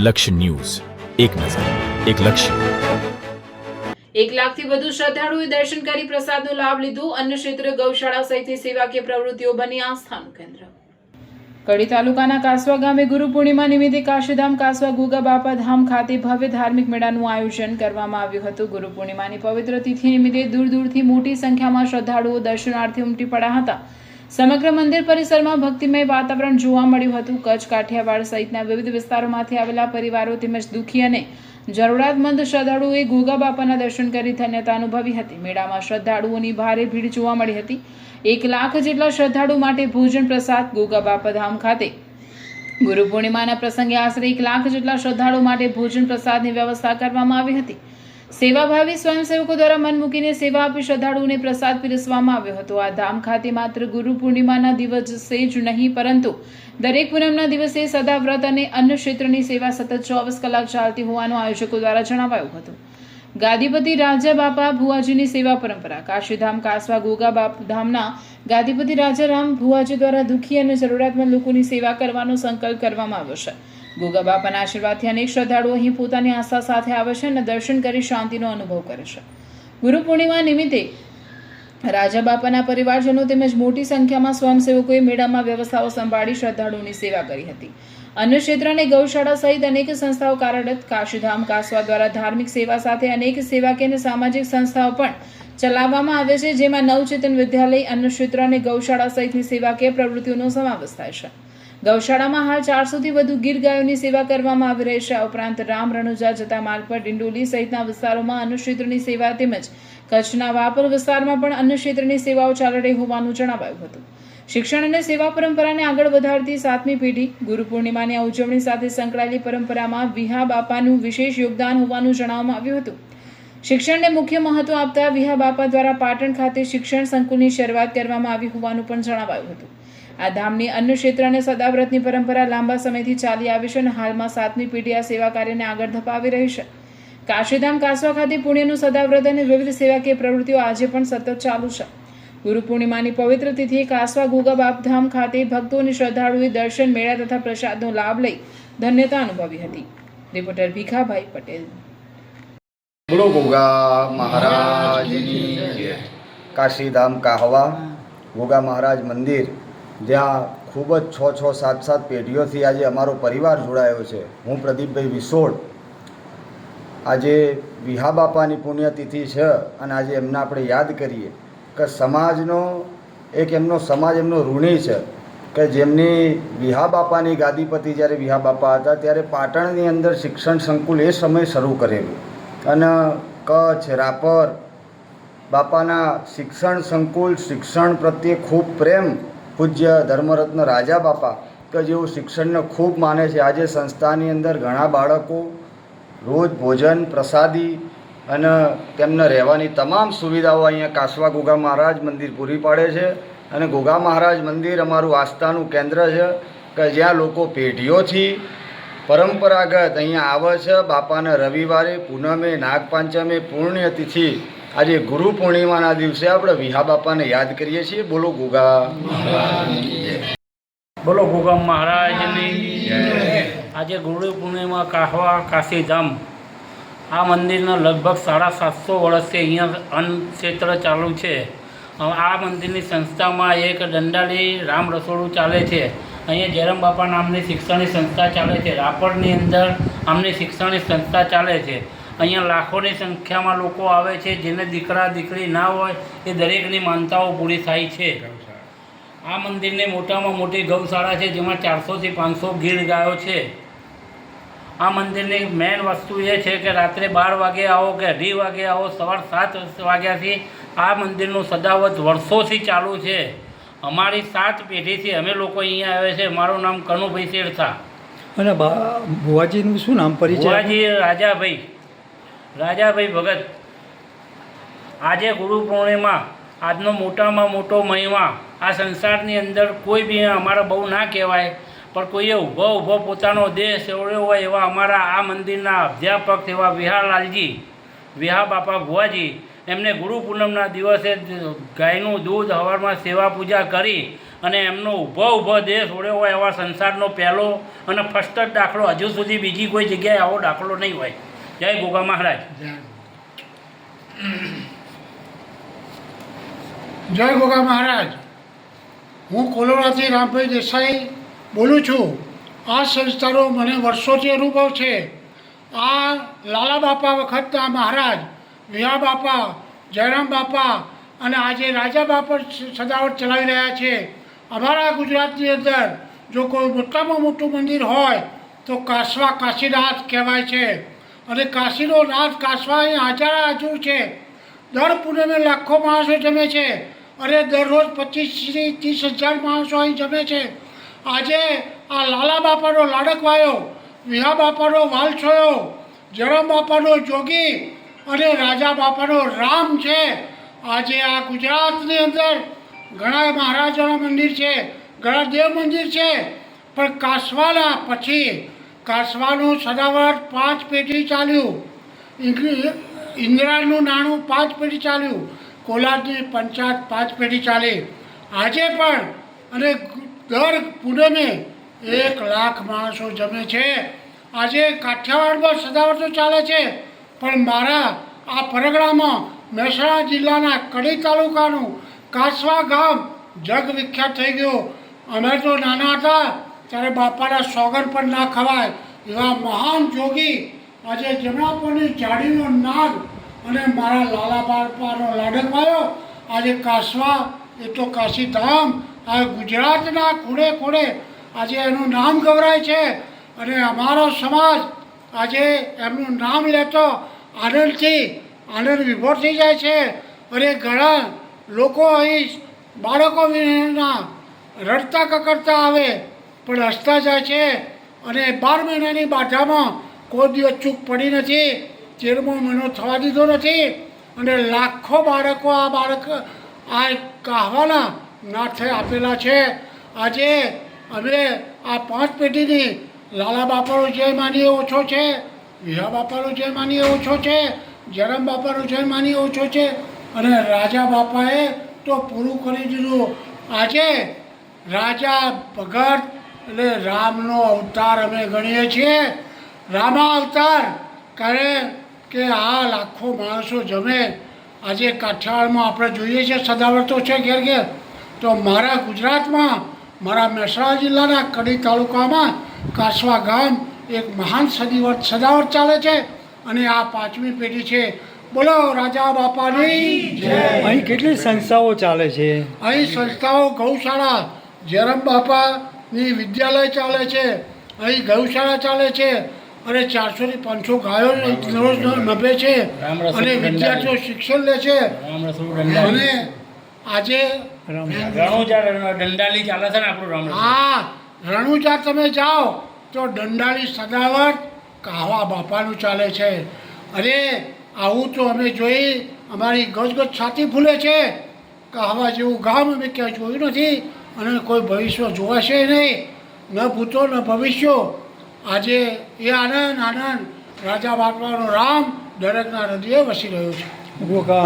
લક્ષ્ય ન્યૂઝ, એક નજર, એક લક્ષ્ય। 1 લાખથી વધુ શ્રદ્ધાળુઓએ દર્શન કરી પ્રસાદનો લાભ લીધો। અન્ન ક્ષેત્ર, ગૌશાળા સહિતની સેવાકીય પ્રવૃત્તિઓ બની આસ્થાનું કેન્દ્ર। કડી તાલુકાના કાસવા ગામે ગુરુ પૂર્ણિમા નિમિત્તે કાશીધામ કાસવા ગોગા બાપા ધામ ખાતે ભવ્ય ધાર્મિક મેળાનું આયોજન કરવામાં આવ્યું હતું। ગુરુ પૂર્ણિમાની પવિત્ર તિથિ નિમિત્તે દૂર દૂરથી મોટી સંખ્યામાં શ્રદ્ધાળુઓ દર્શનાર્થે ઉમટી પડ્યા હતા। સમગ્ર મંદિર પરિસરમાં ભક્તિમય વાતાવરણ જોવા મળ્યું હતું। કચ્છ, કાઠિયાવાડ સહિતના વિવિધ વિસ્તારોમાંથી આવેલા પરિવારો તેમજ દુઃખી અને જરૂરિયાતમંદ શ્રદ્ધાળુઓએ ગોગા બાપાના દર્શન કરી ધન્યતા અનુભવી હતી। મેળામાં શ્રદ્ધાળુઓની ભારે ભીડ જોવા મળી હતી। 1 લાખ જેટલા શ્રદ્ધાળુ માટે ભોજન પ્રસાદ ગોગા બાપા ધામ ખાતે ગુરુ પૂર્ણિમાના પ્રસંગે આશરે 1 લાખ જેટલા શ્રદ્ધાળુ માટે ભોજન પ્રસાદની વ્યવસ્થા કરવામાં આવી હતી। સેવાભાવી સ્વયંસેવકો દ્વારા મન મૂકીને સેવા આપી શ્રદ્ધાળુઓને પ્રસાદ પીરસવામાં આવ્યો હતો। આ ધામ ખાતે માત્ર ગુરુ પૂર્ણિમાના દિવસે જ નહીં પરંતુ દરેક પૂનમના દિવસે સદાવ્રત અને અન્ન ક્ષેત્રની સેવા સતત 24 કલાક ચાલતી હોવાનું આયોજકો દ્વારા જણાવાયું હતું। ગાદીપતિ રાજા બાપા ભુવાજીની સેવા પરંપરા। કાશીધામ કાસવા ગોગા બાપા ધામના ગાદીપતિ રાજા રામ ભુવાજી દ્વારા દુઃખી અને જરૂરિયાતમંદ લોકોની સેવા કરવાનો સંકલ્પ કરવામાં આવ્યો છે। ગોગા બાપાના આશીર્વાદથી અનેક શ્રદ્ધાળુઓ અહીં પોતાની આસ્થા સાથે આવે છે અને દર્શન કરી શાંતિનો અનુભવ કરે છે। ગુરુ પૂર્ણિમા નિમિત્તે રાજા બાપાના પરિવારજનો તેમજ મોટી સંખ્યામાં સ્વયંસેવકોએ મેળામાં વ્યવસ્થાઓ સંભાળી શ્રદ્ધાળુઓની સેવા કરી હતી। અન્ન ક્ષેત્ર અને ગૌશાળા સહિત અનેક સંસ્થાઓ કાર્યરત। કાશીધામ કાસવા દ્વારા ધાર્મિક સેવા સાથે અનેક સેવાકીય અને સામાજિક સંસ્થાઓ પણ ચલાવવામાં આવે છે, જેમાં નવચેતન વિદ્યાલય, અન્ન ક્ષેત્ર અને ગૌશાળા સહિતની સેવાકીય પ્રવૃત્તિઓનો સમાવેશ થાય છે। ગૌશાળામાં હાલ 400થી વધુ ગીર ગાયોની સેવા કરવામાં આવી રહી છે। આ ઉપરાંત રામ રણુજા જતા માર્ગ પર ડિંડોલી સહિતના વિસ્તારોમાં અન્ન ક્ષેત્રની સેવા તેમજ કચ્છના વાપર વિસ્તારમાં પણ અન્ન ક્ષેત્રની સેવાઓ ચાલી રહી હોવાનું જણાવાયું હતું। શિક્ષણ અને સેવા પરંપરાને આગળ વધારતી 7મી પેઢી ગુરુ પૂર્ણિમાની આ ઉજવણી સાથે સંકળાયેલી પરંપરામાં વિહા બાપાનું વિશેષ યોગદાન હોવાનું જણાવવામાં આવ્યું હતું। શિક્ષણને મુખ્ય મહત્વ આપતા વિહા બાપા દ્વારા પાટણ ખાતે શિક્ષણ સંકુલની શરૂઆત કરવામાં આવી હોવાનું પણ જણાવાયું હતું। આ ધામની અન્ન ક્ષેત્ર અને સદાવ્રતની પરંપરા લાંબા સમયથી ચાલી આવી છે અને હાલમાં 7મી પેઢી આ સેવા કાર્યને આગળ ધપાવી રહી છે। કાશીધામ કાસવા ખાતે પુણ્યનું સદાવ્રત અને વિવિધ સેવાકીય પ્રવૃત્તિઓ આજે પણ સતત ચાલુ છે। ગુરુ પૂર્ણિમાની પવિત્ર તિથિએ કાસવા ગોગા બાપ ધામ ખાતે ભક્તો અને શ્રદ્ધાળુઓએ દર્શન, મેળા તથા પ્રસાદનો લાભ લઈ ધન્યતા અનુભવી હતી। રિપોર્ટર ભીખાભાઈ પટેલ। બોલો ગોગા મહારાજની જય। કાશીધામ કાહવા ગોગા મહારાજ મંદિર, જ્યાં ખૂબ જ 6-7 પેઢીઓથી આજે અમારો પરિવાર જોડાયો છે। હું પ્રદીપભાઈ વિસોડ। આજે વિહા બાપાની પુણ્યતિથિ છે અને આજે એમને આપણે યાદ કરીએ કે સમાજનો સમાજ એમનો ઋણી છે કે જેમની વિહા બાપાની ગાદીપતિ જ્યારે વિહા બાપા હતા ત્યારે પાટણની અંદર શિક્ષણ સંકુલ એ સમયે શરૂ કરેલું અને કચ્છ, રાપર બાપાના શિક્ષણ સંકુલ, શિક્ષણ પ્રત્યે ખૂબ પ્રેમ પૂજ્ય ધર્મરત્ન રાજા બાપા કે જેઓ શિક્ષણને ખૂબ માને છે। આજે સંસ્થાની અંદર ઘણા બાળકો રોજ ભોજન, પ્રસાદી અને તેમને રહેવાની તમામ સુવિધાઓ અહીંયા કાસવા ગોગા મહારાજ મંદિર પૂરી પાડે છે। અને ગોગા મહારાજ મંદિર અમારું આસ્થાનું કેન્દ્ર છે કે જ્યાં લોકો પેઢીઓથી પરંપરાગત અહીંયા આવે છે। બાપાને રવિવારે, પૂનમે, નાગપાંચમે, પુણ્યતિથિ આજે ગુરુ પૂર્ણિમાના દિવસે આપણે વિહા બાપાને યાદ કરીએ છીએ। બોલો ગોગા મહારાજની જય। બોલો ગોગા મહારાજની જય। આજે ગુરુ પૂર્ણિમા કાહવા કાશીધામ આ મંદિરના લગભગ 750 વર્ષથી અહીંયા અન્ન ક્ષેત્ર ચાલુ છે। આ મંદિરની સંસ્થામાં એક દંડાલી રામ રસોડું ચાલે છે। અહીંયા જયરામ બાપા નામની શિક્ષણની સંસ્થા ચાલે છે। રાપરની અંદર આમની શિક્ષણની સંસ્થા ચાલે છે। અહીંયા લાખોની સંખ્યામાં લોકો આવે છે, જેને દીકરા દીકરી ના હોય એ દરેકની માનતાઓ પૂરી થાય છે। આ મંદિરની મોટામાં મોટી ગૌશાળા છે, જેમાં 400થી 500 ગીર ગાયો છે। આ મંદિરની મેઇન વસ્તુ એ છે કે રાત્રે 12 વાગે આવો કે 2:30 વાગે આવો, સવાર 7 વાગ્યાથી આ મંદિરનું સદાવત વર્ષોથી ચાલુ છે। અમારી 7 પેઢીથી અમે લોકો અહીંયા આવે છે। મારું નામ કનુભાઈ શેરથા અને ભુવાજીનું શું નામ, પરિચય? ભુવાજી રાજાભાઈ ભગત। આજે ગુરુ પૂર્ણિમા, આજનો મોટામાં મોટો મહિમા આ સંસારની અંદર કોઈ બી અમારા બહુ ના કહેવાય, પણ કોઈએ ઊભો પોતાનો દેહ સેવડ્યો હોય એવા અમારા આ મંદિરના અધ્યાપક એવા વિહા બાપા ભુવાજી એમને ગુરુ પૂનમના દિવસે ગાયનું દૂધ હવારમાં સેવા પૂજા કરી અને એમનો ઊભો દેહ છોડ્યો હોય એવા સંસારનો પહેલો અને ફર્સ્ટ જ દાખલો, હજુ સુધી બીજી કોઈ જગ્યાએ આવો દાખલો નહીં હોય. જય ગોગા મહારાજ. જય ગોગા મહારાજ. હું કોલોરાથી રામભાઈ દેસાઈ બોલું છું. આ સંસ્થાનો મને વર્ષોથી અનુભવ છે. આ લાલા બાપા વખતના મહારાજ, વિહા બાપા, જયરામ બાપા અને આજે રાજા બાપા સદાવટ ચલાવી રહ્યા છે. અમારા ગુજરાતની અંદર જો કોઈ મોટામાં મોટું મંદિર હોય તો કાસવા કાશીનાથ કહેવાય છે. અને કાશીનો નાથ કાસવા અહીં હાજર છે. દર પૂનમે લાખો માણસો જમે છે અને દરરોજ 25થી 30,000 માણસો અહીં જમે છે. આજે આ લાલા બાપાનો લાડકવાયો, વિહા બાપાનો વાલછોયો, જરમ બાપાનો જોગી અને રાજા બાપાનો રામ છે. આજે આ ગુજરાતની અંદર ઘણા મહારાજાના મંદિર છે, ઘણા દેવ મંદિર છે, પણ કાસવાના પછી કાસવાનું સદાવર્ત 5 પેઢી ચાલ્યું. ઇન્દ્રાનું નાણું 5 પેઢી ચાલ્યું. કોલાદની પંચાયત 5 પેઢી ચાલી. આજે પણ અને દર પૂનમે 1 લાખ માણસો જમે છે. આજે કાઠિયાવાડમાં સદાવર્તો ચાલે છે, પણ મારા આ પરગણામાં મહેસાણા જિલ્લાના કડી તાલુકાનું કાસવા ગામ જગ વિખ્યાત થઈ ગયું. અમે તો નાના હતા ત્યારે બાપાના સોગન પણ ના ખવાય એવા મહાન જોગી આજે જમણાપુરની જાડીનો નાગ અને મારા લાલા બાપાનો લાડકવાયો આજે કાસવા એ તો કાશીધામ આ ગુજરાતના ખૂણે ખૂણે આજે એનું નામ ગવરાય છે. અને અમારો સમાજ આજે એમનું નામ લેતો આનંદથી આનંદ વિભોર થઈ જાય છે. અને ઘણા લોકો અહીં બાળકો વિના રડતા કકડતા આવે પણ હસતા જાય છે. અને 12 મહિનાની બાધામાં કોઈ દિવસ ચૂક પડી નથી. 13મો મહિનો થવા દીધો નથી. અને લાખો બાળકો આ કહાવાના નાથે આપેલા છે. આજે અમે આ 5 પેઢીની લાલા બાપાનો જય માનીએ ઓછો છે, વિહા બાપાનો જય માનીએ ઓછો છે, જરમ બાપાનો જય માનીએ ઓછો છે અને રાજા બાપાએ તો પૂરું કરી દીધું. આજે રાજા ભગત એટલે રામનો અવતાર અમે ગણીએ છીએ. રામા અવતાર કરે કે આ લાખો માણસો જમે. આજે કાઠિયાવાડમાં આપણે જોઈએ છીએ સદાવર્તો છે ઘેર ઘેર. તો મારા ગુજરાતમાં મારા મહેસાણા જિલ્લાના કડી તાલુકામાં કાસવા ગામ એક મહાન સદાવર્ત ચાલે છે અને આ 5મી પેઢી છે. બોલો રાજા બાપાની જય. અહીં કેટલી સંસ્થાઓ ચાલે છે? અહીં સંસ્થાઓ ગૌશાળા, જયરામ બાપાની વિદ્યાલય ચાલે છે, અહીં ગૌશાળા ચાલે છે અને 400 થી 500 ગાયો દરરોજ નભે છે અને વિદ્યાર્થીઓ શિક્ષણ લે છે. અને આજે દંડાલી ચાલે છે ને આપણું રામ. હા, રણુજા તમે જાઓ તો દંડાલી સદાવર્ત કાહવા બાપાનું ચાલે છે. અરે આવું તો અમે જોઈ અમારી ગજગજ છાતી ફૂલે છે. કાહવા જેવું ગામ અમે ક્યાંય જોયું નથી અને કોઈ ભવિષ્ય જોવાશે નહીં, ન ભૂતો ન ભવિષ્યો. આજે એ આનંદ રાજા બાપાનો રામ દરેકના હૃદયે વસી રહ્યો છે. ગોગા